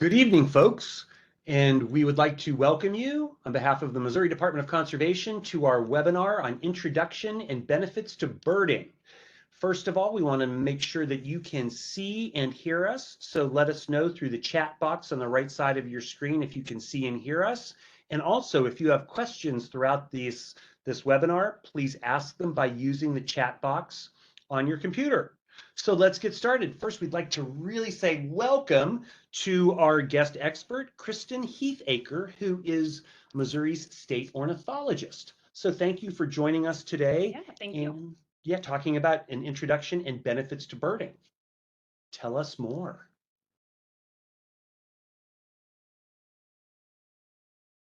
Good evening, folks, and we would like to welcome you on behalf of the Missouri Department of Conservation to our webinar on introduction and benefits to birding. First of all, we want to make sure that you can see and hear us, so let us know through the chat box on the right side of your screen if you can see and hear us. And also, if you have questions throughout this webinar, please ask them by using the chat box on your computer. So let's get started. First, we'd like to really say welcome to our guest expert, Kristen Heathacre, who is Missouri's state ornithologist. So thank you for joining us today. Yeah, thank you. Yeah, talking about an introduction and benefits to birding. Tell us more.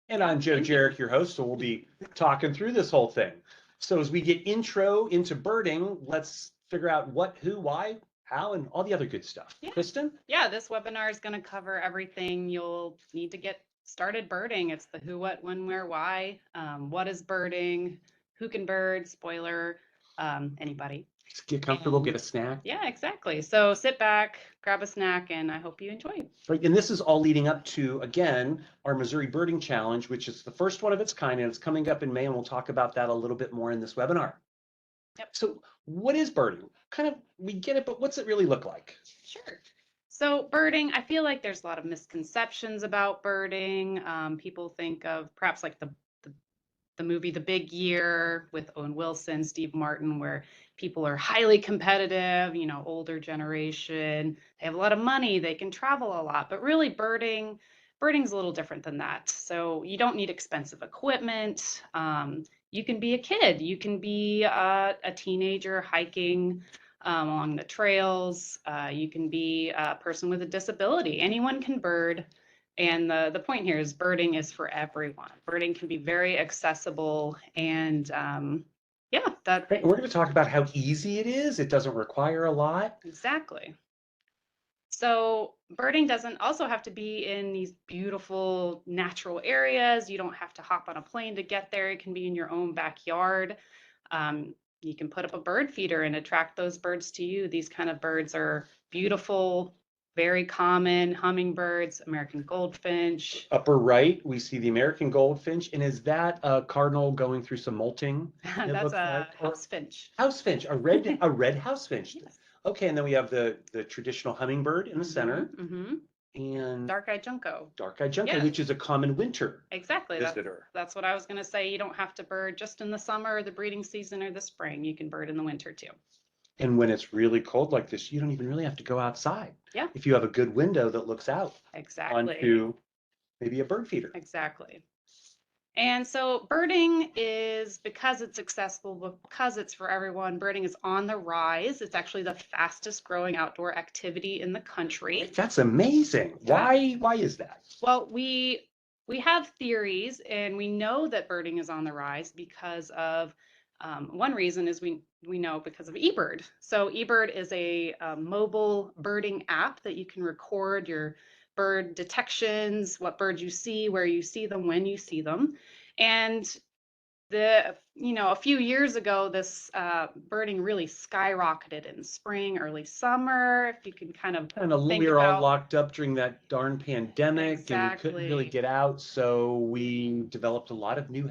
And I'm Joe Jarek, your host, so we'll be talking through this whole thing. So as we get intro into birding, let's figure out what, who, why, how, and all the other good stuff. Yeah. Kristen? Yeah, this webinar is going to cover everything you'll need to get started birding. It's the who, what, when, where, why, what is birding, who can bird, spoiler, anybody. Just get comfortable, get a snack. Yeah, exactly. So sit back, grab a snack, and I hope you enjoy. Right, and this is all leading up to, again, our Missouri Birding Challenge, which is the first one of its kind, and it's coming up in May, and we'll talk about that a little bit more in this webinar. Yep. So what is birding? Kind of, we get it, but what's it really look like? Sure. So birding, I feel like there's a lot of misconceptions about birding. People think of perhaps like the movie The Big Year with Owen Wilson, Steve Martin, where people are highly competitive, older generation. They have a lot of money, they can travel a lot, but really birding's a little different than that. So you don't need expensive equipment. You can be a kid, you can be a teenager hiking along the trails. You can be a person with a disability. Anyone can bird. And the point here is birding is for everyone. Birding can be very accessible and yeah, that. Right, we're going to talk about how easy it is. It doesn't require a lot. Exactly. So birding doesn't also have to be in these beautiful natural areas. You don't have to hop on a plane to get there. It can be in your own backyard. You can put up a bird feeder and attract those birds to you. These kind of birds are beautiful, very common: hummingbirds, American goldfinch. Upper right, we see the American goldfinch. And is that a cardinal going through some molting? That's a house finch. House finch, a red house finch. Yes. Okay, and then we have the traditional hummingbird in the center. And dark-eyed junco. Dark-eyed junco, Yes. Which is a common winter exactly visitor. That's what I was going to say. You don't have to bird just in the summer or the breeding season or the spring. You can bird in the winter too. And when it's really cold like this, you don't even really have to go outside. Yeah. If you have a good window that looks out exactly onto maybe a bird feeder. Exactly. And so birding is, because it's accessible, because it's for everyone, birding is on the rise. It's actually the fastest growing outdoor activity in the country. That's amazing. Yeah. Why is that? Well, we have theories, and we know that birding is on the rise because of one reason is we know because of eBird. So eBird is a mobile birding app that you can record your bird detections, what birds you see, where you see them, when you see them. And a few years ago, this birding really skyrocketed in spring, early summer. If you can kind of we were all locked up during that darn pandemic. Exactly. And we couldn't really get out. So we developed a lot of new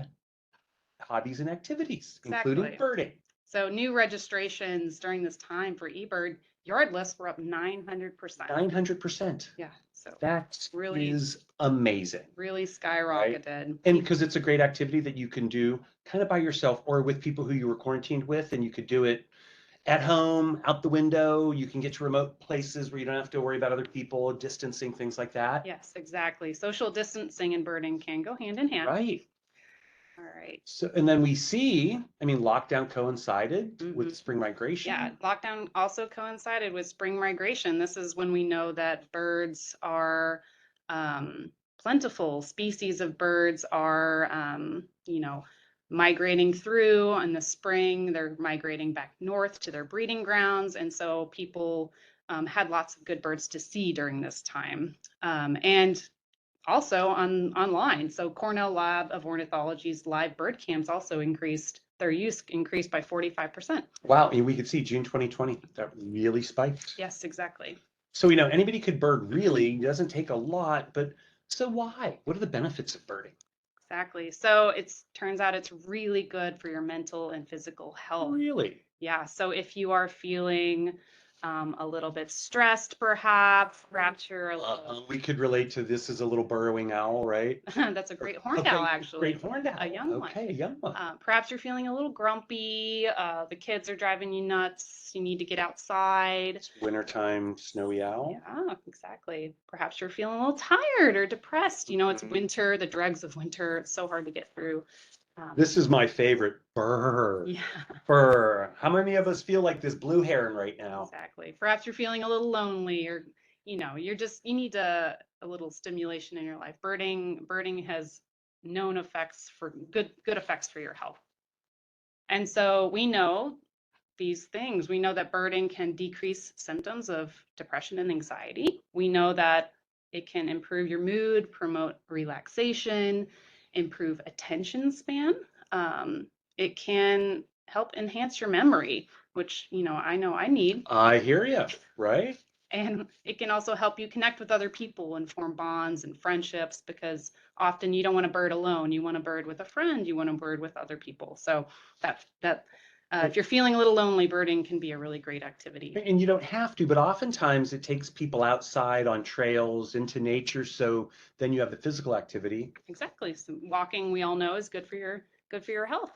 hobbies and activities, including birding. So new registrations during this time for eBird, yard lists were up 900%. 900%. Yeah. So that really is amazing. Really skyrocketed. Right? And because it's a great activity that you can do kind of by yourself or with people who you were quarantined with, and you could do it at home, out the window. You can get to remote places where you don't have to worry about other people, distancing, things like that. Yes, exactly. Social distancing and birding can go hand in hand. Right. All right. So, and then we see, lockdown coincided with spring migration. Yeah, lockdown also coincided with spring migration. This is when we know that birds are plentiful. Species of birds are, migrating through in the spring. They're migrating back north to their breeding grounds. And so people had lots of good birds to see during this time. And also online. So Cornell Lab of Ornithology's live bird cams also increased, their use increased by 45%. Wow, and we could see June 2020, that really spiked. Yes, exactly. So we know anybody could bird really, it doesn't take a lot, but so why? What are the benefits of birding? Exactly. So it's turns out it's really good for your mental and physical health. Really? Yeah. So if you are feeling a little bit stressed, perhaps you're a little, We could relate to this as a little burrowing owl, right? that's a great horned owl, Okay, actually. great horned owl. A young one. Okay, a young one. Perhaps you're feeling a little grumpy. The kids are driving you nuts. You need to get outside. It's wintertime snowy owl. Yeah, exactly. Perhaps you're feeling a little tired or depressed. You know, it's Mhm. winter, the dregs of winter. It's so hard to get through. This is my favorite. Burr. Yeah, Burr. How many of us feel like this blue heron right now? exactly. Perhaps you're feeling a little lonely, or you need a little stimulation in your life. Birding has known effects for good effects for your health. And so we know these things. We know that birding can decrease symptoms of depression and anxiety. We know that it can improve your mood, promote relaxation, improve attention span. It can help enhance your memory, which I know I need. I hear you, right? And it can also help you connect with other people and form bonds and friendships, because often you don't want to bird alone. You want to bird with a friend. You want to bird with other people. So that if you're feeling a little lonely, birding can be a really great activity. And you don't have to, but oftentimes it takes people outside on trails into nature. So then you have the physical activity. Exactly. So walking, we all know, is good for your health.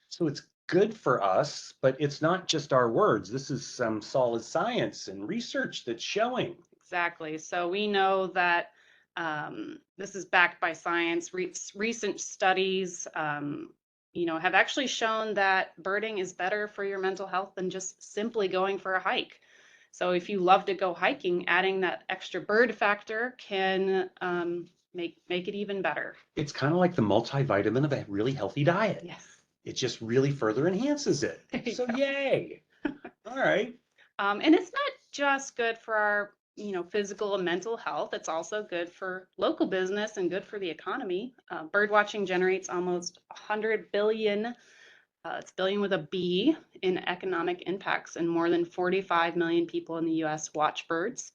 So it's good for us, but it's not just our words. This is some solid science and research that's showing. Exactly. So we know that this is backed by science. Recent studies, have actually shown that birding is better for your mental health than just simply going for a hike. So if you love to go hiking, adding that extra bird factor can make it even better. It's kind of like the multivitamin of a really healthy diet. Yes. It just really further enhances it. So yay. All right. And it's not just good for our physical and mental health. It's also good for local business and good for the economy. Bird watching generates almost 100 billion, it's billion with a B, in economic impacts, and more than 45 million people in the US watch birds.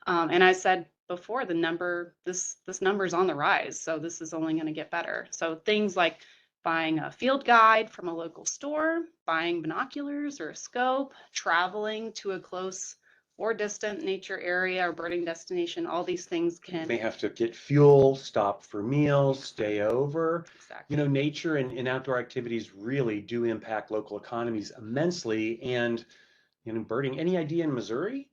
And I said before, this number is on the rise, so this is only going to get better. So things like buying a field guide from a local store, buying binoculars or a scope, traveling to a close or distant nature area or birding destination, all these things You can. may have to get fuel, stop for meals, stay over. Exactly. Nature and outdoor activities really do impact local economies immensely. And, birding, any idea in Missouri?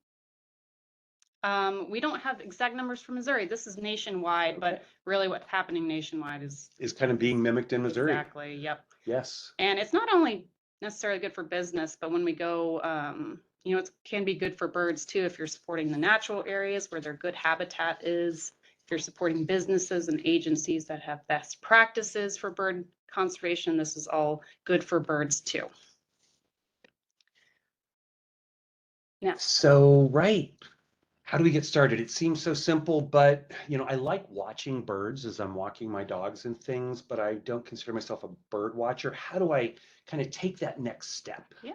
We don't have exact numbers for Missouri. This is nationwide, but really what's happening nationwide is kind of being mimicked in Missouri. Exactly. Yep. Yes. And it's not only necessarily good for business, but when we go, it can be good for birds too if you're supporting the natural areas where their good habitat is. If you're supporting businesses and agencies that have best practices for bird conservation, this is all good for birds too. Yeah. So, right. How do we get started? It seems so simple, but I like watching birds as I'm walking my dogs and things, but I don't consider myself a bird watcher. How do I kind of take that next step? Yeah.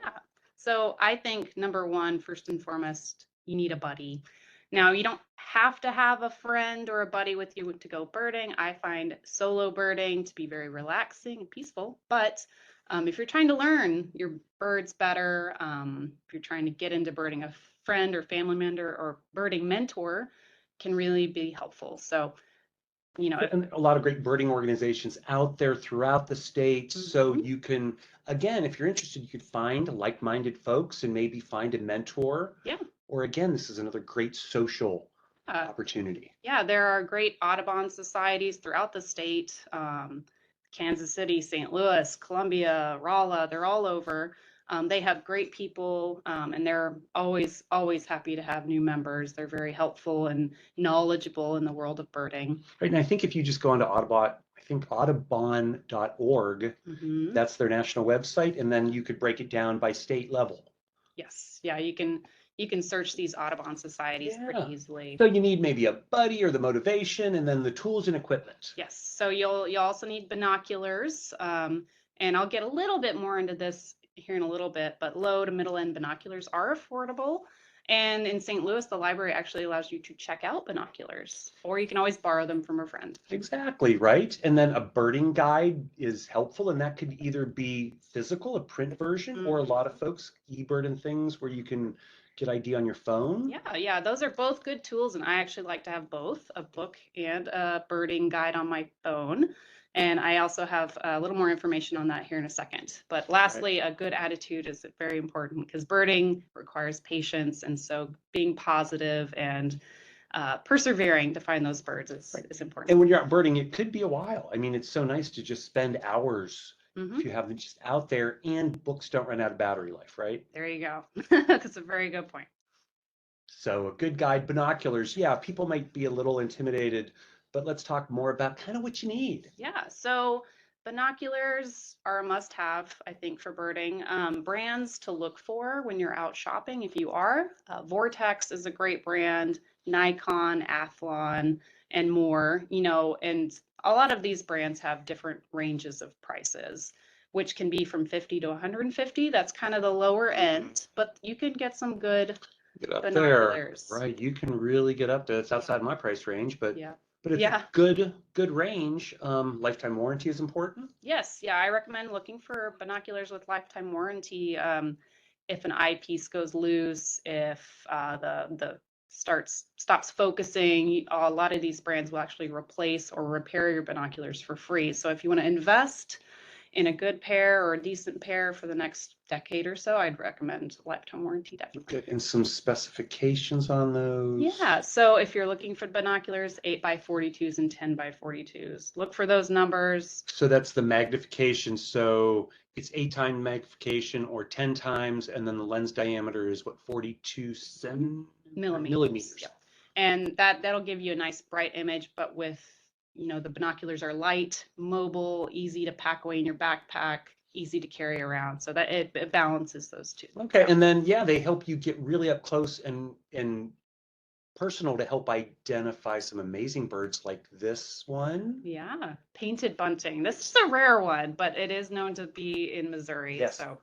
So I think number one, first and foremost, you need a buddy. Now, you don't have to have a friend or a buddy with you to go birding. I find solo birding to be very relaxing and peaceful. But if you're trying to learn your birds better, if you're trying to get into birding, a friend or family member or birding mentor can really be helpful. So, And a lot of great birding organizations out there throughout the state. So you can, again, if you're interested, you could find like-minded folks and maybe find a mentor. Yeah. Or again, this is another great social opportunity. Yeah, there are great Audubon societies throughout the state. Kansas City, St. Louis, Columbia, Rolla, they're all over. They have great people, and they're always happy to have new members. They're very helpful and knowledgeable in the world of birding. Right, and I think if you just go onto Audubon, I think audubon.org, that's their national website, and then you could break it down by state level. Yes, yeah, you can search these Audubon societies pretty easily. So you need maybe a buddy or the motivation, and then the tools and equipment. Yes, so you'll also need binoculars, and I'll get a little bit more into this here in a little bit, but low to middle end binoculars are affordable. And in St. Louis, the library actually allows you to check out binoculars, or you can always borrow them from a friend. Exactly, right? And then a birding guide is helpful, and that could either be physical, a print version, or a lot of folks, eBird and things where you can get ID on your phone. Yeah, those are both good tools, and I actually like to have both a book and a birding guide on my phone. And I also have a little more information on that here in a second. But lastly, a good attitude is very important because birding requires patience. And so being positive and persevering to find those birds is important. And when you're out birding, it could be a while. I mean, it's so nice to just spend hours if you have them just out there, and books don't run out of battery life, right? There you go. That's a very good point. So a good guide, binoculars. Yeah, people might be a little intimidated, but let's talk more about kind of what you need. Yeah, so binoculars are a must-have, I think, for birding. Brands to look for when you're out shopping, if you are. Vortex is a great brand, Nikon, Athlon, and more, and a lot of these brands have different ranges of prices, which can be from 50 to 150. That's kind of the lower end, but you can get some good Get up binoculars. there, right? You can really get up there. It's outside my price range, but Yeah. but it's good range. Lifetime warranty is important. Yes, yeah, I recommend looking for binoculars with lifetime warranty. If an eyepiece goes loose, if the stops focusing, a lot of these brands will actually replace or repair your binoculars for free. So if you want to invest in a good pair or a decent pair for the next decade or so, I'd recommend lifetime warranty definitely. Good. And some specifications on those. Yeah, so if you're looking for binoculars, 8x42s and 10x42s, look for those numbers. So that's the magnification. So it's 8-time magnification or 10 times, and then the lens diameter is what, 42 millimeters. Yeah. And that'll give you a nice bright image, but with the binoculars are light, mobile, easy to pack away in your backpack, easy to carry around. So that it balances those two. Okay, and then they help you get really up close and personal to help identify some amazing birds like this one. Yeah, painted bunting. This is a rare one, but it is known to be in Missouri. Yes. So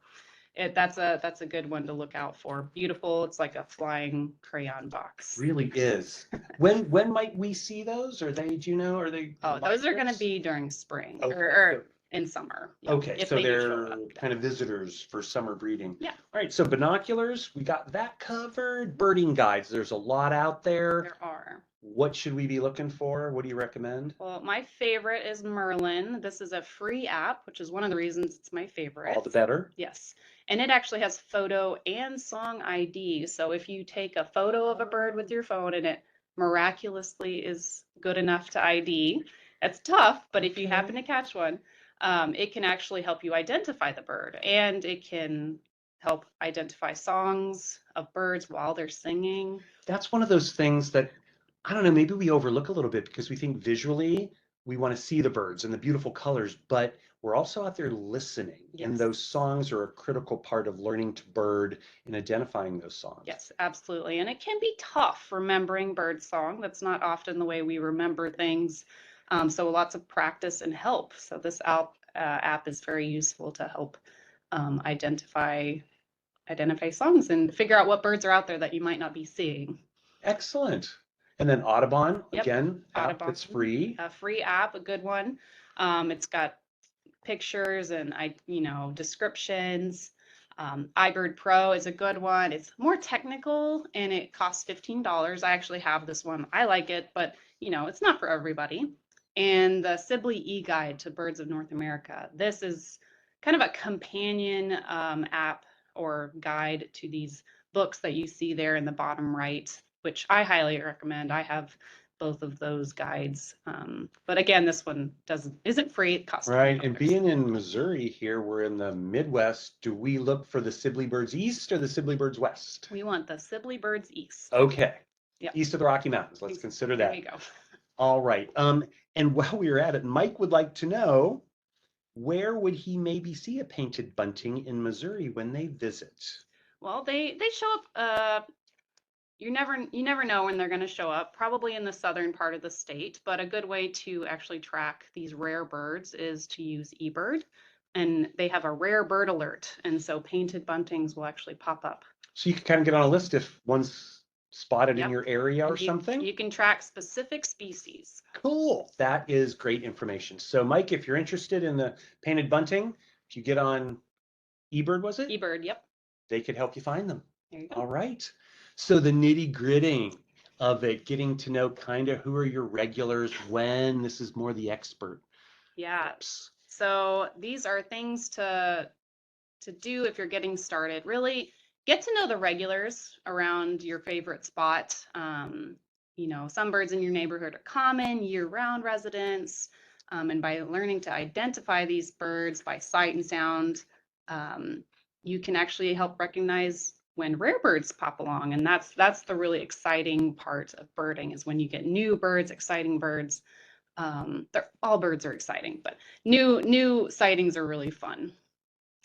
that's a good one to look out for. Beautiful. It's like a flying crayon box. Really is. When might we see those? Are they, do you know, are they? Oh, those are going to be during spring Okay. or in summer. Yeah, Okay, if so they do show they're up. kind of visitors for summer breeding. Yeah. All right, so binoculars, we got that covered. Birding guides, there's a lot out there. There are. What should we be looking for? What do you recommend? Well, my favorite is Merlin. This is a free app, which is one of the reasons it's my favorite. All the better. Yes. And it actually has photo and song ID. So if you take a photo of a bird with your phone and it miraculously is good enough to ID, it's tough, but if you happen to catch one, it can actually help you identify the bird, and it can help identify songs of birds while they're singing. That's one of those things that, I don't know, maybe we overlook a little bit because we think visually we want to see the birds and the beautiful colors, but we're also out there listening. Yes. And those songs are a critical part of learning to bird and identifying those songs. Yes, absolutely. And it can be tough remembering bird song. That's not often the way we remember things. So lots of practice and help. So this app is very useful to help identify songs and figure out what birds are out there that you might not be seeing. Excellent. And then Audubon, Yep. again, app Audubon. that's free. A free app, a good one. It's got pictures and descriptions. iBird Pro is a good one. It's more technical and it costs $15. I actually have this one. I like it, but it's not for everybody. And the Sibley eGuide to Birds of North America. This is kind of a companion app or guide to these books that you see there in the bottom right, which I highly recommend. I have both of those guides. But again, this one isn't free. It costs Right. $20. And being in Missouri here, we're in the Midwest. Do we look for the Sibley Birds East or the Sibley Birds West? We want the Sibley Birds East. Okay. Yep. East of the Rocky Mountains. Let's consider that. There you go. All right. And while we are at it, Mike would like to know, where would he maybe see a painted bunting in Missouri when they visit? Well, they show up. You never know when they're going to show up. Probably in the southern part of the state. But a good way to actually track these rare birds is to use eBird, and they have a rare bird alert, and so painted buntings will actually pop up. So you can kind of get on a list if one's spotted in Yep. your area or And something. you can track specific species. Cool. That is great information. So Mike, if you're interested in the painted bunting, if you get on eBird, was it? eBird, yep. They could help you find them. There you go. All right. So the nitty-gritty of it, getting to know kind of who are your regulars when this is more the expert. Yeah. Tips. So these are things to do if you're getting started. Really get to know the regulars around your favorite spot. You know, some birds in your neighborhood are common, year-round residents. And by learning to identify these birds by sight and sound, you can actually help recognize when rare birds pop along. And that's the really exciting part of birding, is when you get new birds, exciting birds. All birds are exciting, but new sightings are really fun.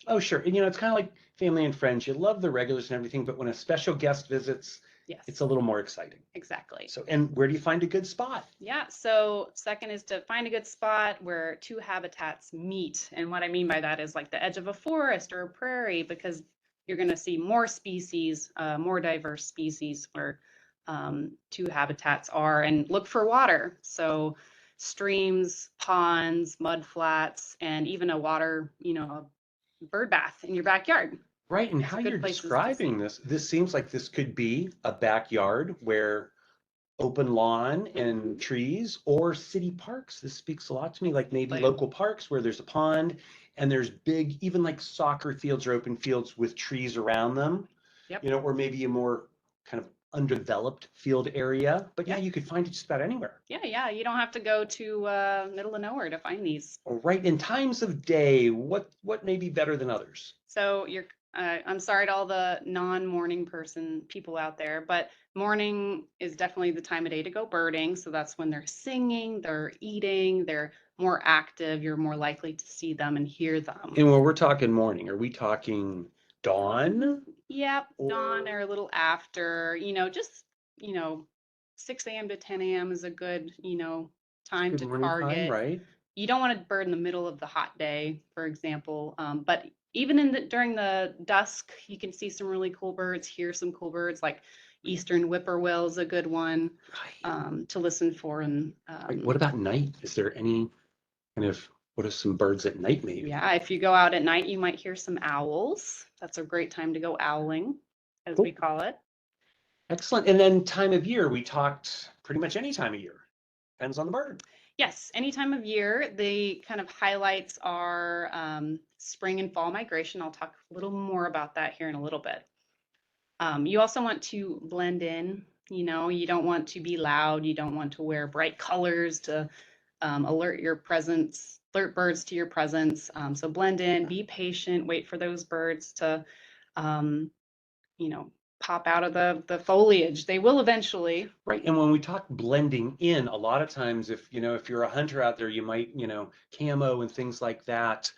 Oh, sure. And it's kind of like family and friends. You love the regulars and everything, but when a special guest visits, Yes, it's a little more exciting. exactly. So, and where do you find a good spot? Yeah, so second is to find a good spot where two habitats meet. And what I mean by that is like the edge of a forest or a prairie, because you're going to see more species, more diverse species where two habitats are, and look for water. So streams, ponds, mud flats, and even a water, a bird bath in your backyard. Right, and Those how are good you're places to describing see. this seems like this could be a backyard where open lawn and trees, or city parks. This speaks a lot to me, like maybe Like, local parks where there's a pond and there's big, even like soccer fields or open fields with trees around them, yep. or maybe a more kind of undeveloped field area. But yeah, Yep. you could find it just about anywhere. Yeah. You don't have to go to middle of nowhere to find these. Right, in times of day, what may be better than others? So I'm sorry to all the non-morning people out there, but morning is definitely the time of day to go birding. So that's when they're singing, they're eating, they're more active. You're more likely to see them and hear them. And when we're talking morning, are we talking dawn? Yep, dawn or a little after, just, 6 a.m. to 10 a.m. is a good, time Good to morning time, target. right? You don't want to bird in the middle of the hot day, for example. But even during the dusk, you can see some really cool birds, hear some cool birds, like Eastern whippoorwill is a good one Right. to listen for. And Right. What about night? Is there any what are some birds at night maybe? yeah, if you go out at night, you might hear some owls. That's a great time to go owling, as we Cool. call it. Excellent. And then time of year, we talked pretty much any time of year. Depends on the bird. Yes, any time of year. The kind of highlights are spring and fall migration. I'll talk a little more about that here in a little bit. You also want to blend in. You don't want to be loud. You don't want to wear bright colors to alert birds to your presence. So blend in, be patient, wait for those birds to, um, pop out of the foliage. They will eventually. Right. And when we talk blending in, a lot of times if you're a hunter out there, you might, camo and things like that.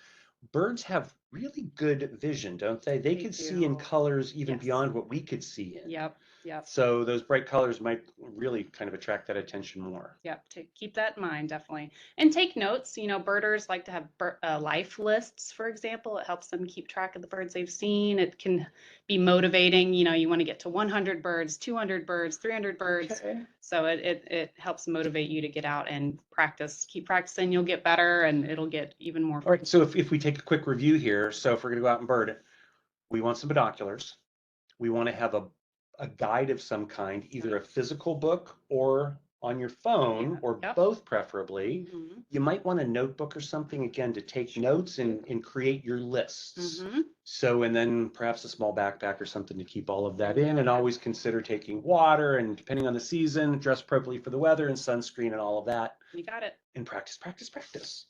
Birds have really good vision, don't they? They could see in do. colors even Yes. beyond what we could see in. Yep. So those bright colors might really kind of attract that attention more. Yep, to keep that in mind, definitely. And take notes. Birders like to have life lists, for example. It helps them keep track of the birds they've seen. It can be motivating. You want to get to 100 birds, 200 birds, 300 birds. Okay. So it helps motivate you to get out and practice. Keep practicing, you'll get better, and it'll get even more fun. All right, so if we take a quick review here, so if we're going to go out and bird, we want some binoculars. We want to have a guide of some kind, either a physical book or on your phone, Yeah. or Yep. both preferably. Mm-hmm. You might want a notebook or something, again, to take notes and create your lists. Mm-hmm. So, and then perhaps a small backpack or something to keep all of that in, and always consider taking water, and depending on the season, dress appropriately for the weather and sunscreen and all of that. You got it. And practice.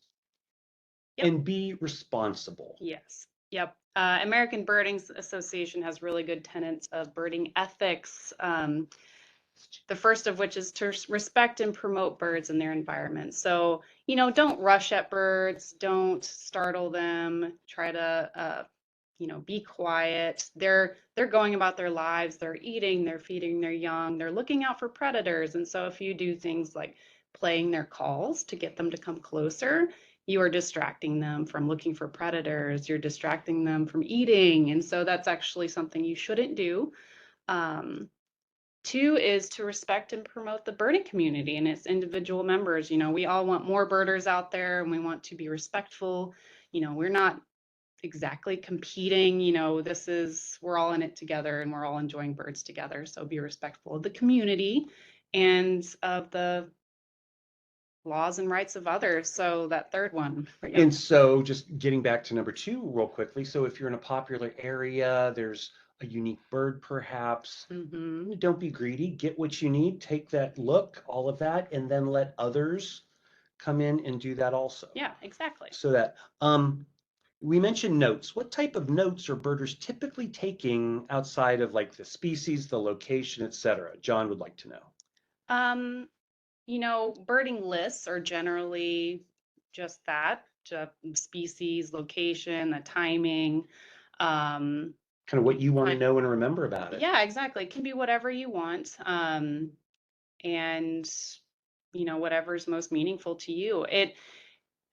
Yep. And be responsible. Yes. Yep. American Birding Association has really good tenets of birding ethics. The first of which is to respect and promote birds and their environment. So, don't rush at birds, don't startle them, try to, be quiet. They're going about their lives, they're eating, they're feeding their young, they're looking out for predators. And so if you do things like playing their calls to get them to come closer, you are distracting them from looking for predators. You're distracting them from eating. And so that's actually something you shouldn't do. Two is to respect and promote the birding community and its individual members. You know, we all want more birders out there and we want to be respectful. You know, we're not exactly competing. You know, we're all in it together and we're all enjoying birds together. So be respectful of the community and of the laws and rights of others. So that third one. Yeah. And so just getting back to number 2 real quickly. So if you're in a popular area, there's a unique bird perhaps, don't be greedy, get what you need, take that look, all of that, and then let others come in and do that also. Yeah, exactly. So that, we mentioned notes. What type of notes are birders typically taking outside of like the species, the location, etc.? John would like to know. You know, birding lists are generally just that, species, location, the timing. Kind of what you want to know and remember about it. Yeah, exactly. It can be whatever you want. And, you know, whatever's most meaningful to you.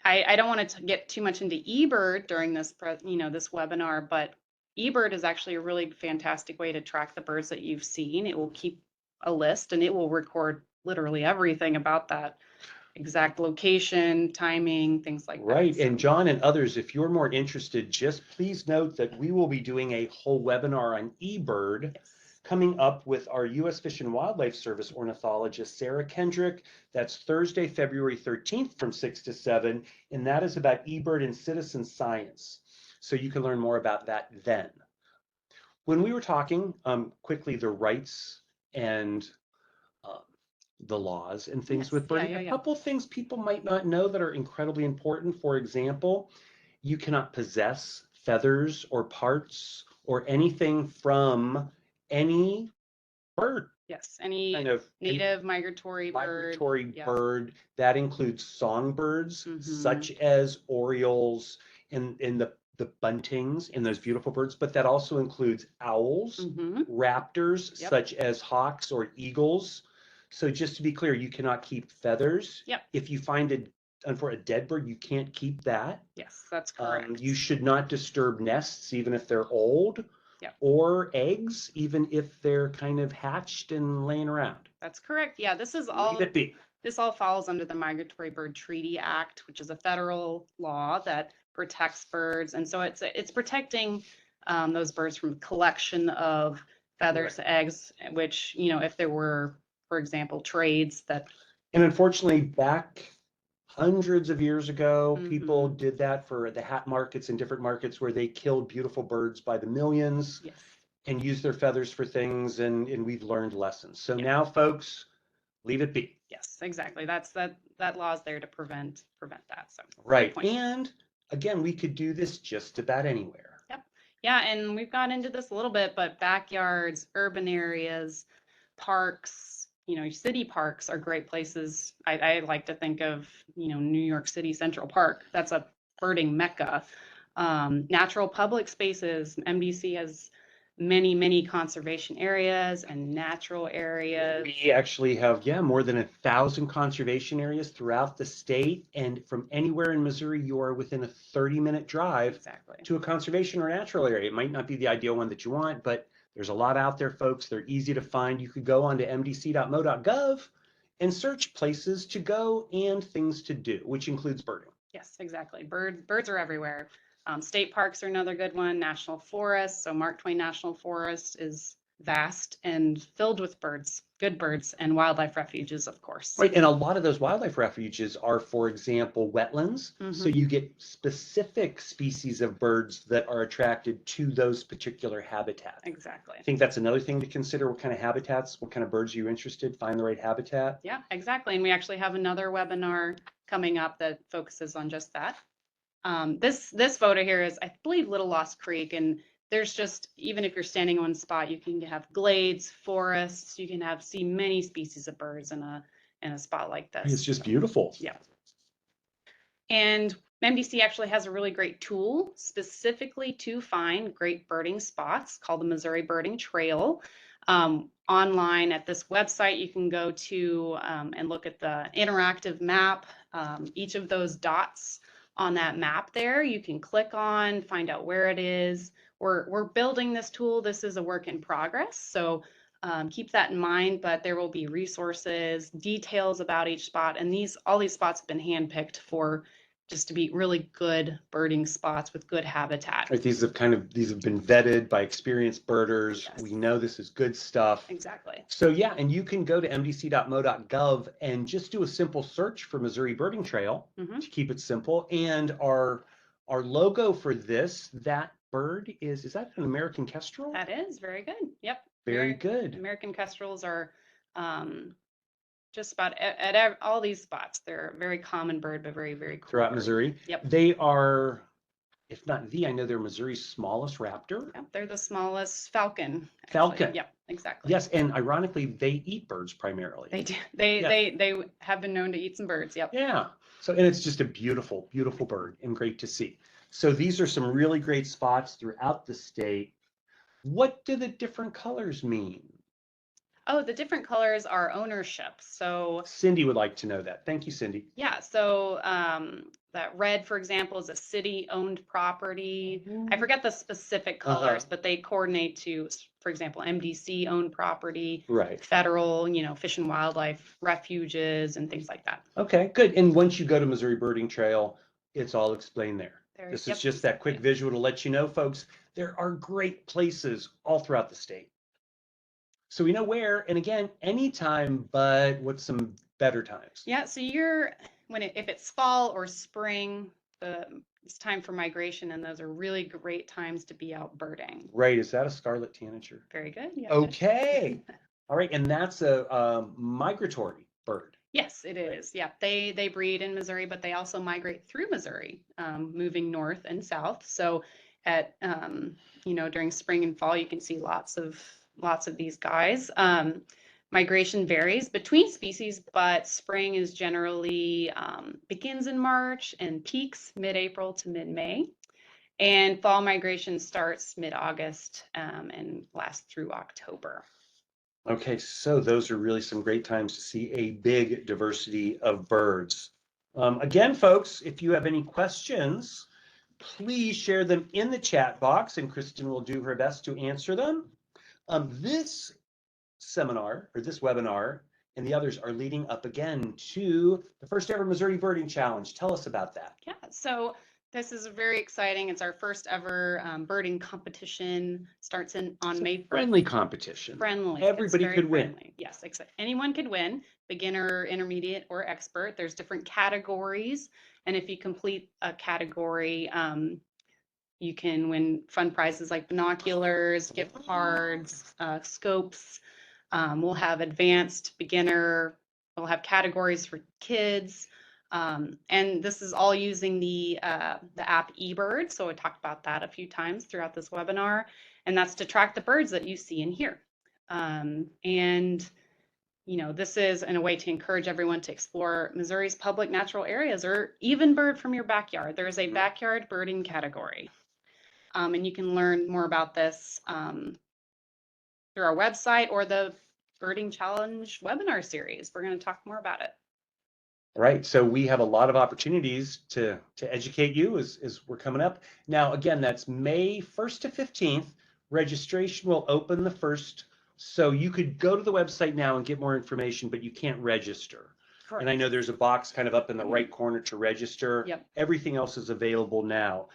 I don't want to get too much into eBird during this, this webinar, but eBird is actually a really fantastic way to track the birds that you've seen. It will keep a list and it will record literally everything about that exact location, timing, things like that. Right. So. And John and others, if you're more interested, just please note that we will be doing a whole webinar on eBird. Yes. Coming up with our U.S. Fish and Wildlife Service ornithologist, Sarah Kendrick. That's Thursday, February 13th from 6 to 7. And that is about eBird and citizen science. So you can learn more about that then. When we were talking quickly, the rights and the laws and things with birding, a couple things people might not know that are incredibly important. For example, you cannot possess feathers or parts or anything from any bird. Yes, any kind of native migratory bird. That includes songbirds, such as orioles and the buntings and those beautiful birds, but that also includes owls, raptors, such as hawks or eagles. So just to be clear, you cannot keep feathers. Yep. If you find a dead bird, you can't keep that. Yes, that's correct. You should not disturb nests, even if they're old. Yep. Or eggs, even if they're kind of hatched and laying around. That's correct. Yeah, this is all. Leave it be. This all falls under the Migratory Bird Treaty Act, which is a federal law that protects birds, and so it's protecting those birds from collection of feathers, eggs, which, you know, if there were, for example, trades that. And unfortunately, back hundreds of years ago, people did that for the hat markets and different markets where they killed beautiful birds by the millions and used their feathers for things, and we've learned lessons. So now, folks, leave it be. Yes, exactly. That law is there to prevent that. So right. And again, we could do this just about anywhere. Yep. Yeah, and we've gone into this a little bit, but backyards, urban areas, parks, you know, city parks are great places. I like to think of, you know, New York City Central Park. That's a birding mecca. Natural public spaces. MDC has many conservation areas and natural areas. We actually have, more than 1,000 conservation areas throughout the state. And from anywhere in Missouri, you are within a 30-minute drive to a conservation or natural area. It might not be the ideal one that you want, but there's a lot out there, folks. They're easy to find. You could go onto mdc.mo.gov and search places to go and things to do, which includes birding. Yes, exactly. Birds are everywhere. State parks are another good one. National forests. So Mark Twain National Forest is vast and filled with birds, good birds, and wildlife refuges, of course. Right, and a lot of those wildlife refuges are, for example, wetlands. So you get specific species of birds that are attracted to those particular habitats. Exactly. I think that's another thing to consider. What kind of habitats, what kind of birds are you interested? Find the right habitat. Yeah, exactly. And we actually have another webinar coming up that focuses on just that. This photo here is, I believe, Little Lost Creek, and there's just, even if you're standing on one spot, you can have glades, forests, you can see many species of birds in a spot like this. It's just beautiful. Yeah. And MDC actually has a really great tool specifically to find great birding spots called the Missouri Birding Trail. Online at this website, you can go to and look at the interactive map. Each of those dots on that map there, you can click on, find out where it is. We're building this tool. This is a work in progress. So keep that in mind, but there will be resources, details about each spot. And all these spots have been handpicked for just to be really good birding spots with good habitat. Right, these have been vetted by experienced birders. Yes. We know this is good stuff. Exactly. So yeah, and you can go to mdc.mo.gov and just do a simple search for Missouri Birding Trail to keep it simple. And our logo for this, that bird is that an American kestrel? That is very good. Yep. Very good. American kestrels are just about at all these spots. They're a very common bird, but very, very cool. Throughout bird. Missouri. Yep. They are, if not I know they're Missouri's smallest raptor. Yep, they're the smallest falcon. Actually. Falcon. Yep, exactly. Yes, and ironically, they eat birds primarily. They do. They have been known to eat some birds. Yep. Yeah. So, and it's just a beautiful, beautiful bird and great to see. So these are some really great spots throughout the state. What do the different colors mean? Oh, the different colors are ownership. So Cindy would like to know that. Thank you, Cindy. yeah, so that red, for example, is a city-owned property. I forget the specific colors, but they coordinate to, for example, MDC-owned property, Right. federal, Fish and Wildlife refuges and things like that. Okay, good. And once you go to Missouri Birding Trail, it's all explained there. This is just that quick visual to let you know, folks, there are great places all throughout the state. So we know where, and again, anytime, but what's some better times? Yeah, so if it's fall or spring, it's time for migration, and those are really great times to be out birding. Right, is that a scarlet tanager? Very good. Yeah. Okay. All right, and that's a migratory bird. Yes, it is. Yeah, they breed in Missouri, but they also migrate through Missouri, moving north and south. So during spring and fall, you can see lots of these guys. Migration varies between species, but spring is generally begins in March and peaks mid-April to mid-May. And fall migration starts mid-August and lasts through October. Okay, so those are really some great times to see a big diversity of birds. Again, folks, if you have any questions, please share them in the chat box and Kristen will do her best to answer them. This seminar or this webinar and the others are leading up again to the first ever Missouri Birding Challenge. Tell us about that. Yeah, so this is very exciting. It's our first ever birding competition. Starts on May 1st. Friendly competition. Friendly. Everybody could win. Yes, anyone could win. Beginner, intermediate, or expert. There's different categories, and if you complete a category, you can win fun prizes like binoculars, gift cards, scopes. We'll have advanced, beginner. We'll have categories for kids. And this is all using the app eBird. So I talked about that a few times throughout this webinar. And that's to track the birds that you see and hear. This is in a way to encourage everyone to explore Missouri's public natural areas or even bird from your backyard. There is a backyard birding category. And you can learn more about this through our website or the Birding Challenge webinar series. We're going to talk more about it. Right. So we have a lot of opportunities to educate you as we're coming up. Now, again, that's May 1st to 15th. Registration will open the 1st. So you could go to the website now and get more information, but you can't register. Correct. And I know there's a box kind of up in the right corner to register. Yep. Everything else is available now.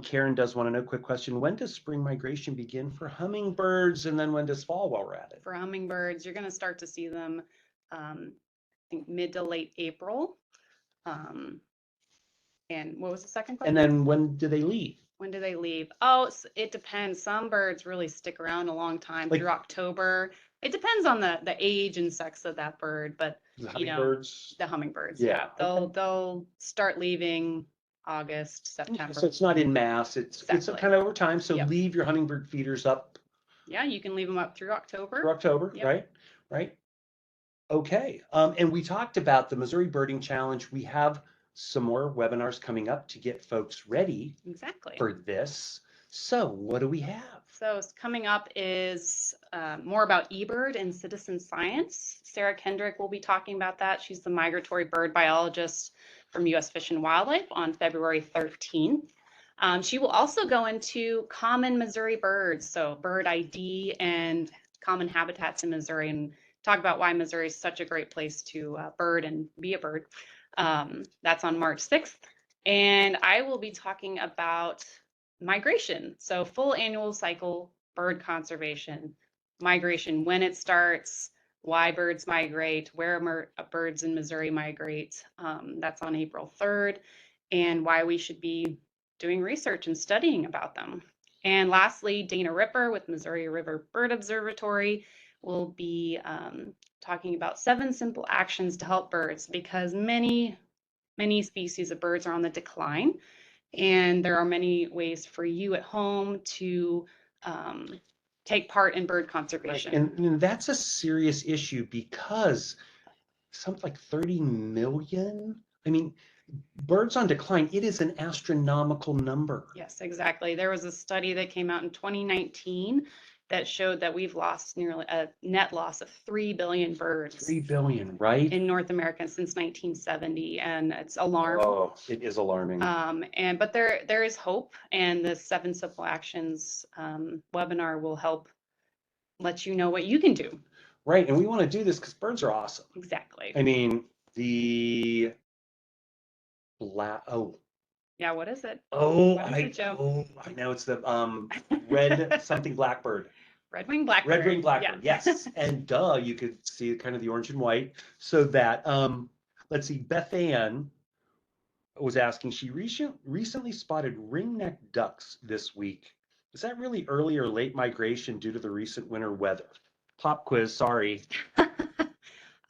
Karen does want to know, quick question, when does spring migration begin for hummingbirds, and then when does fall while we're at it? For hummingbirds, you're going to start to see them, I think, mid to late April. And what was the second question? And then when do they leave? When do they leave? Oh, it depends. Some birds really stick around a long time, through October. It depends on the age and sex of that bird, but the hummingbirds. The hummingbirds. Yeah. They'll start leaving August, September. So it's not in mass. It's kind of over time. So leave your hummingbird feeders up. Yeah, you can leave them up through October. Through October, yep. Right. Okay. And we talked about the Missouri Birding Challenge. We have some more webinars coming up to get folks ready for this. So what do we have? So coming up is more about eBird and citizen science. Sarah Kendrick will be talking about that. She's the migratory bird biologist from U.S. Fish and Wildlife on February 13th. She will also go into common Missouri birds, so bird ID and common habitats in Missouri, and talk about why Missouri is such a great place to bird and be a bird. That's on March 6th. And I will be talking about migration. So full annual cycle bird conservation, migration, when it starts, why birds migrate, where birds in Missouri migrate. That's on April 3rd, and why we should be doing research and studying about them. And lastly, Dana Ripper with Missouri River Bird Observatory will be talking about 7 simple actions to help birds, because many species of birds are on the decline. And there are many ways for you at home to take part in bird conservation. Right. And that's a serious issue because something like 30 million. I mean, birds on decline, it is an astronomical number. Yes, exactly. There was a study that came out in 2019 that showed that we've lost nearly a net loss of 3 billion birds 3 billion, right? in North America since 1970, and it's alarming. Oh, it is alarming. But there is hope, and the 7 Simple Actions webinar will help let you know what you can do. Right, and we want to do this because birds are awesome. Exactly. I mean, yeah, what is it? I know it's the red something blackbird. Red-winged blackbird. Red-winged blackbird, yeah. Yes. And you could see kind of the orange and white. So that, let's see, Beth Ann was asking, she recently spotted ringneck ducks this week. Is that really early or late migration due to the recent winter weather? Pop quiz, sorry.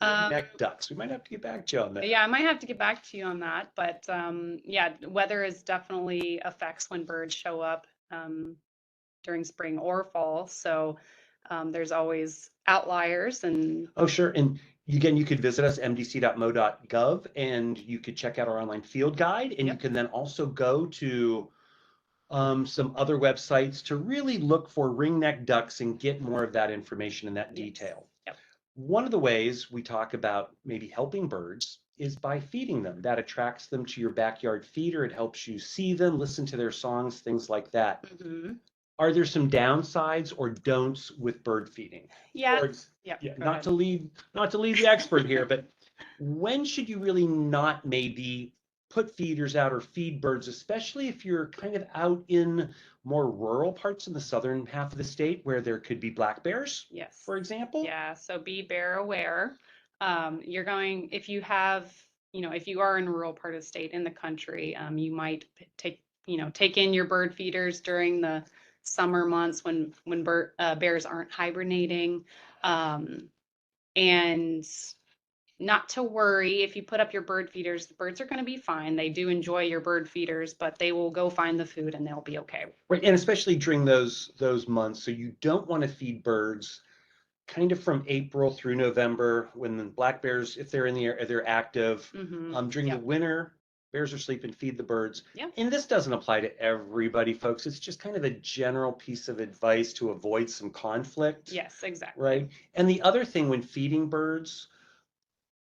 Ringneck ducks. We might have to get back to you on that. Yeah, I might have to get back to you on that. But yeah, weather is definitely affects when birds show up during spring or fall. So there's always outliers. And oh, sure. And again, you could visit us, mdc.mo.gov, and you could check out our online field guide. And you can then also go to some other websites to really look for ringneck ducks and get more of that information and that detail. Yep. One of the ways we talk about maybe helping birds is by feeding them. That attracts them to your backyard feeder. It helps you see them, listen to their songs, things like that. Mm-hmm. Are there some downsides or don'ts with bird feeding? Yeah. Not to lead the expert here, but when should you really not maybe put feeders out or feed birds, especially if you're kind of out in more rural parts in the southern half of the state where there could be black bears, yes, for example? Yeah, so be bear aware. If you are in a rural part of the state in the country, you might take in your bird feeders during the summer months when bears aren't hibernating, and not to worry. If you put up your bird feeders, the birds are going to be fine. They do enjoy your bird feeders, but they will go find the food and they'll be okay. Right, and especially during those months. So you don't want to feed birds kind of from April through November when the black bears, if they're in the air, they're active. Mm-hmm. During the winter, bears are sleeping, feed the birds. Yeah. And this doesn't apply to everybody, folks. It's just kind of a general piece of advice to avoid some conflict. Yes, exactly. Right. And the other thing when feeding birds,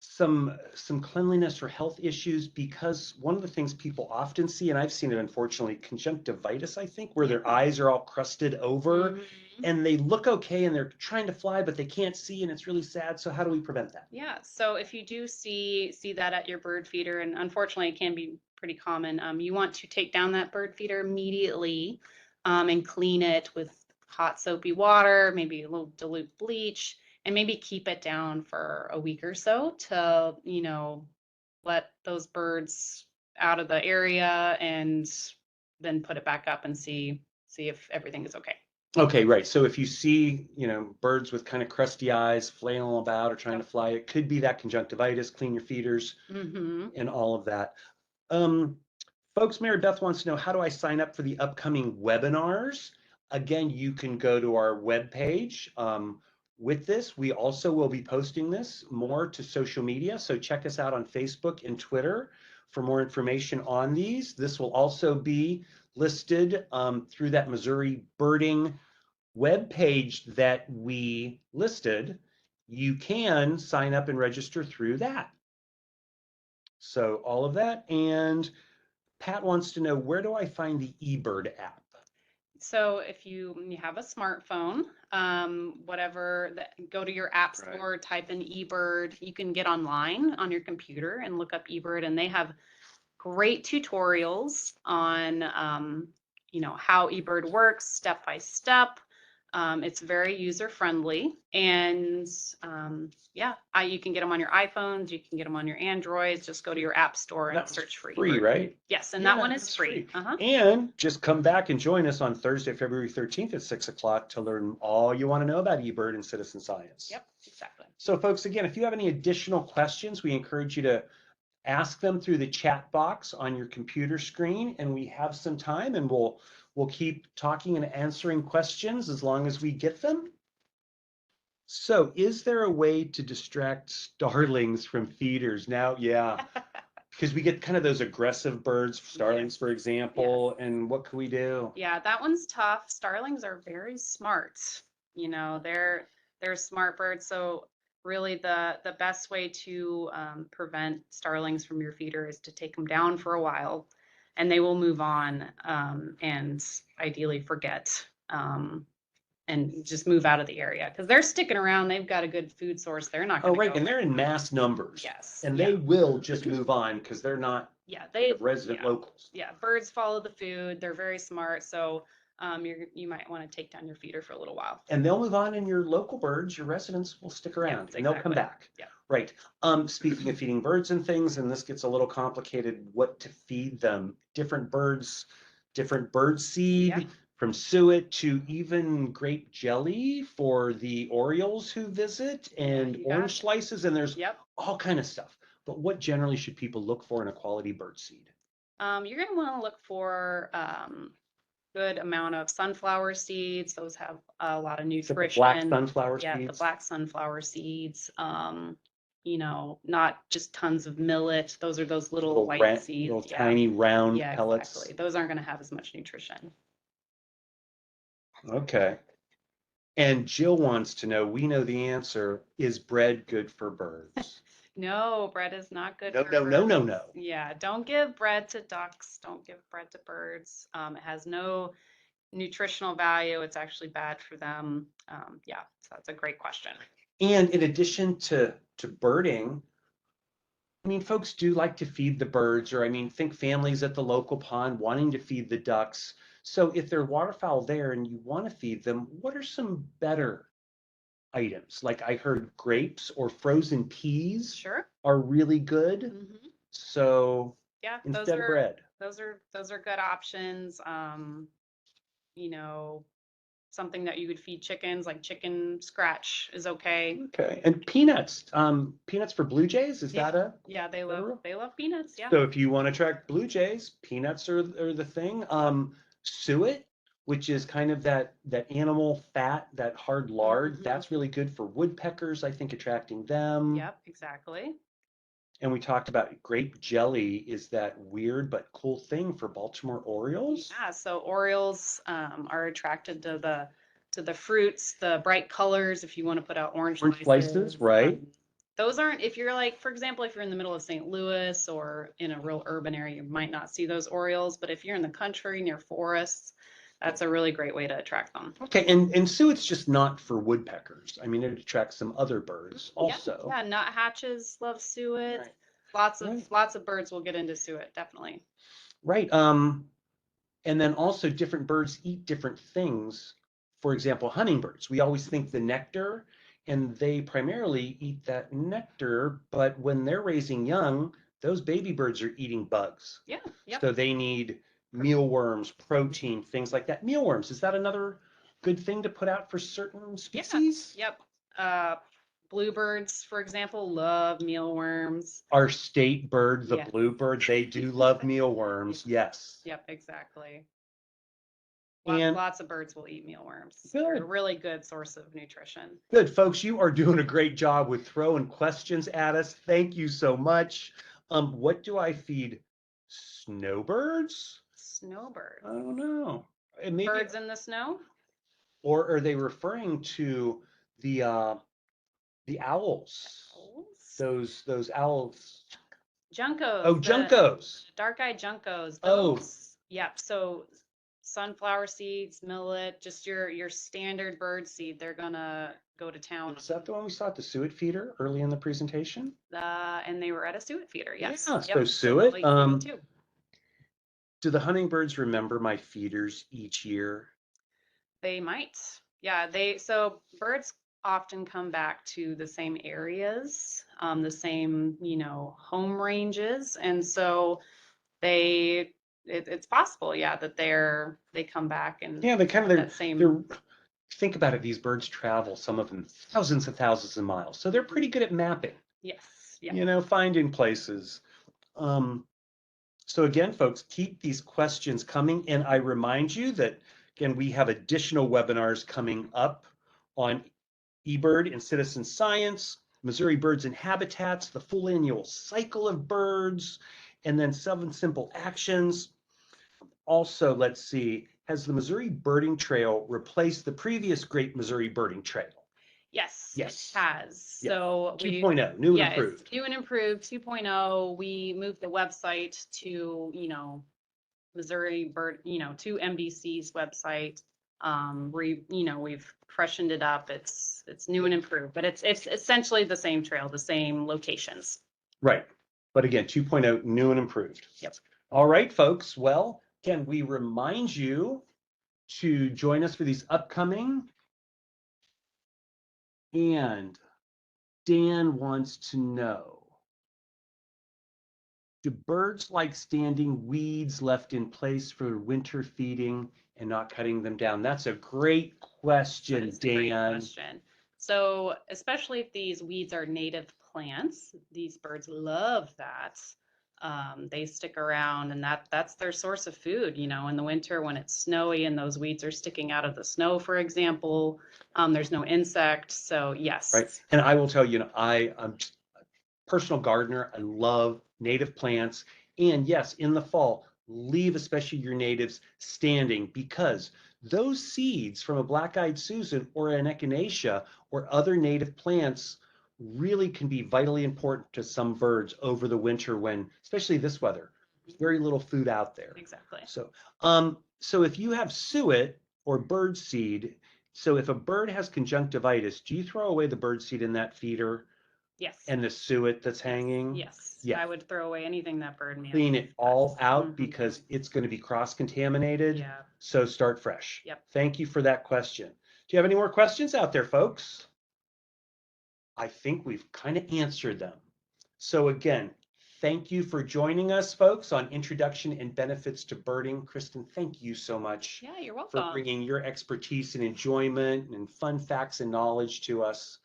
some cleanliness or health issues, because one of the things people often see, and I've seen it unfortunately, conjunctivitis, I think, where their eyes are all crusted over. Mm-hmm. And they look okay and they're trying to fly, but they can't see, and it's really sad. So how do we prevent that? Yeah, so if you do see that at your bird feeder, and unfortunately it can be pretty common, you want to take down that bird feeder immediately and clean it with hot soapy water, maybe a little dilute bleach, and maybe keep it down for a week or so to, let those birds out of the area, and then put it back up and see if everything is okay. Okay, right. So if you see, birds with kind of crusty eyes flailing about or trying to fly, it could be that conjunctivitis. Clean your feeders, mm-hmm. and all of that. Folks, Mary Beth wants to know, how do I sign up for the upcoming webinars? Again, you can go to our webpage. With this, we also will be posting this more to social media. So check us out on Facebook and Twitter for more information on these. This will also be listed through that Missouri birding webpage that we listed. You can sign up and register through that. So all of that. And Pat wants to know, where do I find the eBird app? So if you have a smartphone, go to your app store, type in eBird. You can get online on your computer and look up eBird, and they have great tutorials on, how eBird works step by step. It's very user friendly, and you can get them on your iPhones, you can get them on your Androids. Just go to your app store and search for free, eBird. right? Yes, and that one is free. And just come back and join us on Thursday, February 13th at 6 o'clock to learn all you want to know about eBird and citizen science. Yep, exactly. So folks, again, if you have any additional questions, we encourage you to ask them through the chat box on your computer screen, and we have some time, and we'll keep talking and answering questions as long as we get them. So is there a way to distract starlings from feeders? Now, yeah, because we get kind of those aggressive birds, starlings, for example, and what can we do? Yeah, that one's tough. Starlings are very smart. They're smart birds. So really the best way to prevent starlings from your feeder is to take them down for a while, and they will move on and ideally forget and just move out of the area, because they're sticking around. They've got a good food source. They're not going to go. And they're in mass numbers. Yes. And they will just move on because they're not resident locals. Yeah, birds follow the food. They're very smart. So you might want to take down your feeder for a little while. And they'll move on, and your local birds, your residents, will stick around, and they'll come back. Yeah. Right. Speaking of feeding birds and things, and this gets a little complicated, what to feed them. Different birds, different bird seed, from suet to even grape jelly for the orioles who visit, and orange slices, and there's all kind of stuff. But what generally should people look for in a quality bird seed? You're going to want to look for good amount of sunflower seeds. Those have a lot of nutrition. The black sunflower seeds. Yeah, the black sunflower seeds. Not just tons of millet. Those are those little white seeds. Little tiny round pellets. Exactly. Those aren't going to have as much nutrition. Okay. And Jill wants to know, we know the answer, is bread good for birds? No, bread is not good for birds. No. Yeah, don't give bread to ducks. Don't give bread to birds. It has no nutritional value. It's actually bad for them. So that's a great question. And in addition to birding, folks do like to feed the birds, or think families at the local pond wanting to feed the ducks. So if there are waterfowl there and you want to feed them, what are some better items? Like I heard grapes or frozen peas are really good. Mm-hmm. So instead of bread. Those are good options. Something that you would feed chickens, like chicken scratch is okay. Okay. And peanuts. Peanuts for blue jays, is that a? Yeah, they love peanuts. Yeah. So if you want to attract blue jays, peanuts are the thing. Suet, which is kind of that animal fat, that hard lard, that's really good for woodpeckers, I think, attracting them. Yep, exactly. And we talked about grape jelly is that weird but cool thing for Baltimore Orioles. Yeah, so Orioles are attracted to the fruits, the bright colors. If you want to put out orange slices, right? Those aren't, if you're like, for example, if you're in the middle of St. Louis or in a real urban area, you might not see those Orioles. But if you're in the country near forests, that's a really great way to attract them. Okay, and suet's just not for woodpeckers. It attracts some other birds also. Yeah, nuthatches love suet. Right. Lots of birds will get into suet, definitely. Right. And then also different birds eat different things. For example, hummingbirds. We always think the nectar, and they primarily eat that nectar, but when they're raising young, those baby birds are eating bugs. Yeah. Yep. So they need mealworms, protein, things like that. Mealworms, is that another good thing to put out for certain species? Yeah. Yep. Bluebirds, for example, love mealworms. Our state bird, the bluebird, they do love mealworms. Yes. Yep, exactly. Lots of birds will eat mealworms. They're a really good source of nutrition. Good, folks. You are doing a great job with throwing questions at us. Thank you so much. What do I feed snowbirds? snowbirds? I don't know. And maybe, Birds in the snow? or are they referring to the owls? Owls? Those owls. Juncos. Oh, The juncos. dark-eyed juncos. Oh. Those, yep. So sunflower seeds, millet, just your standard bird seed. They're gonna go to town. Is that the one we saw at the suet feeder early in the presentation? And they were at a suet feeder. Yes. Yeah, Yep. so suet. they'll eat too. Do the hummingbirds remember my feeders each year? They might. Yeah, so birds often come back to the same areas, the same, home ranges. And so it's possible, yeah, that they come back and Yeah, they kind of, that same. they're, think about it, these birds travel, some of them thousands of miles. So they're pretty good at mapping, Yes. Yeah. finding places. So again, folks, keep these questions coming. And I remind you that, again, we have additional webinars coming up on eBird and citizen science, Missouri birds and habitats, the full annual cycle of birds, and then 7 simple actions. Also, let's see, has the Missouri Birding Trail replaced the previous Great Missouri Birding Trail? Yes, Yes. it has. Yeah. So 2.0, new and yeah, improved. it's new and improved 2.0. We moved the website to, Missouri Bird, to MBC's website. We've freshened it up. It's new and improved, but it's essentially the same trail, the same locations. Right. But again, 2.0, new and improved. Yep. All right, folks. Well, can we remind you to join us for these upcoming? And Dan wants to know, do birds like standing weeds left in place for winter feeding and not cutting them down? That's a great question, That is a great Dan. question. So especially if these weeds are native plants, these birds love that. They stick around, and that's their source of food. In the winter when it's snowy and those weeds are sticking out of the snow, for example, there's no insects. So yes. Right. And I will tell you, I'm a personal gardener. I love native plants. And yes, in the fall, leave especially your natives standing, because those seeds from a black-eyed Susan or an echinacea or other native plants really can be vitally important to some birds over the winter when, especially this weather, there's very little food out there. Exactly. So if you have suet or bird seed, so if a bird has conjunctivitis, do you throw away the bird seed in that feeder? Yes. And the suet that's hanging? Yes. Yeah. I would throw away anything that bird may Clean it all out Mhm. because it's going to be cross-contaminated. Yeah. So start fresh. Yep. Thank you for that question. Do you have any more questions out there, folks? I think we've kind of answered them. So again, thank you for joining us, folks, on Introduction and Benefits to Birding. Kristen, thank you so much Yeah, you're for welcome. bringing your expertise and enjoyment and fun facts and knowledge to us.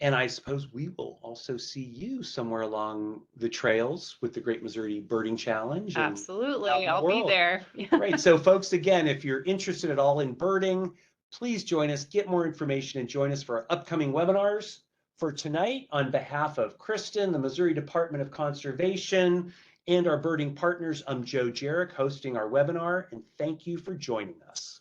And I suppose we will also see you somewhere along the trails with the Great Missouri Birding Challenge. and Absolutely. out in the I'll be world. there. Right. So folks, again, if you're interested at all in birding, please join us, get more information, and join us for our upcoming webinars. For tonight, on behalf of Kristen, the Missouri Department of Conservation, and our birding partners, I'm Joe Jarek hosting our webinar, and thank you for joining us.